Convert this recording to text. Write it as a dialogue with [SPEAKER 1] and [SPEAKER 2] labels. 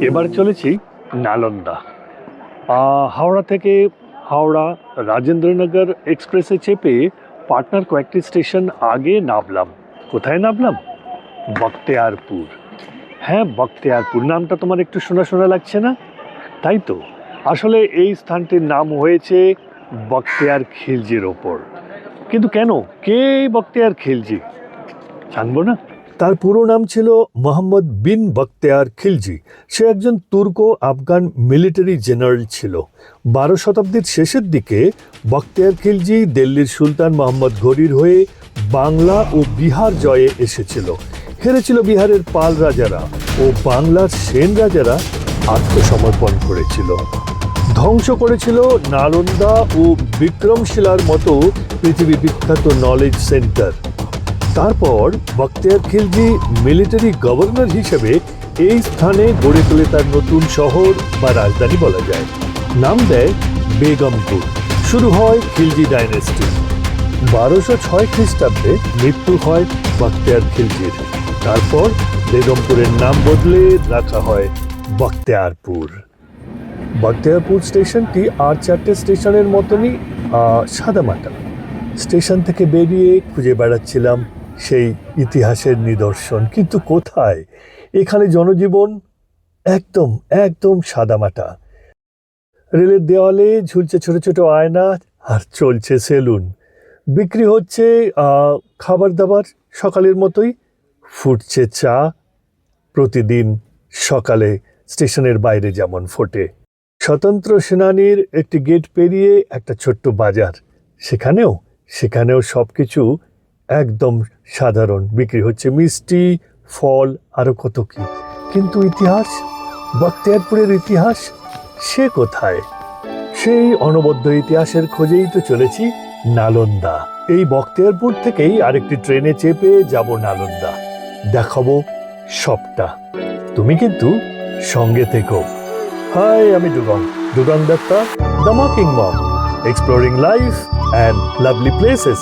[SPEAKER 1] এবার চলেছি নালন্দা। হাওড়া থেকে হাওড়া রাজেন্দ্রনগর এক্সপ্রেসে চেপে পাটনার কয়েকটি স্টেশন আগে নামলাম। কোথায় নামলাম? বখতিয়ারপুর। হ্যাঁ, বখতিয়ারপুর নামটা তোমার একটু শোনা শোনা লাগছে না? তাই তো, আসলে এই স্থানটির নাম হয়েছে বখতিয়ার খিলজির ওপর। কিন্তু কেন, কে এই বখতিয়ার খিলজি জানবো না? তার পুরো নাম ছিল মোহাম্মদ বিন বখতিয়ার খিলজি। সে একজন তুর্কো আফগান মিলিটারি জেনারেল ছিল। 12 শতাব্দীর শেষের দিকে বখতিয়ার খিলজি দিল্লির সুলতান মোহাম্মদ ঘুরির হয়ে বাংলা ও বিহার জয়ে এসেছিল। হেরেছিল বিহারের পাল রাজারা ও বাংলার সেন রাজারা আত্মসমর্পণ করেছিল। ধ্বংস করেছিল নালন্দা ও বিক্রমশিলার মতো পৃথিবী বিখ্যাত নলেজ সেন্টার। তারপর বখতিয়ার খিলজি মিলিটারি গভর্নর হিসেবে এই স্থানে গড়ে তোলে তার নতুন শহর বা রাজধানী বলা যায়। নাম দেয় বেগমপুর। শুরু হয় খিলজি ডাইনেস্টি। 1206 খ্রিস্টাব্দে মৃত্যু হয় বখতিয়ার খিলজির। তারপর বেগমপুরের নাম বদলে রাখা হয় বখতিয়ারপুর। বখতিয়ারপুর স্টেশনটি আর 4টে স্টেশনের মতনই সাদামাটা। স্টেশন থেকে বেরিয়ে খুঁজে বেড়াচ্ছিলাম সেই ইতিহাসের নিদর্শন, কিন্তু কোথায়? এখানে জনজীবন একদম একদম সাদামাটা। রেলের দেওয়ালে ঝুলছে ছোট ছোট আয়না আর চলছে সেলুন। বিক্রি হচ্ছে খাবার দাবার সকালের মতোই। ফুটছে চা প্রতিদিন সকালে স্টেশনের বাইরে যেমন ফোটে। স্বতন্ত্র সেনানীর একটি গেট পেরিয়ে একটা ছোট্ট বাজার, সেখানেও সবকিছু একদম সাধারণ। বিক্রি হচ্ছে মিষ্টি, ফল, আরো কত কি। কিন্তু ইতিহাস, বখতিয়ারপুরের ইতিহাস, সে কোথায়? সেই অনবদ্য ইতিহাসের খোঁজেই তো চলেছি নালন্দা। এই বখতিয়ারপুর থেকেই আরেকটি ট্রেনে চেপে যাব নালন্দা। দেখাবো সবটা। তুমি কিন্তু সঙ্গে থেকো। হাই, আমি ডুগং Dutta, the mocking mom, exploring life and lovely places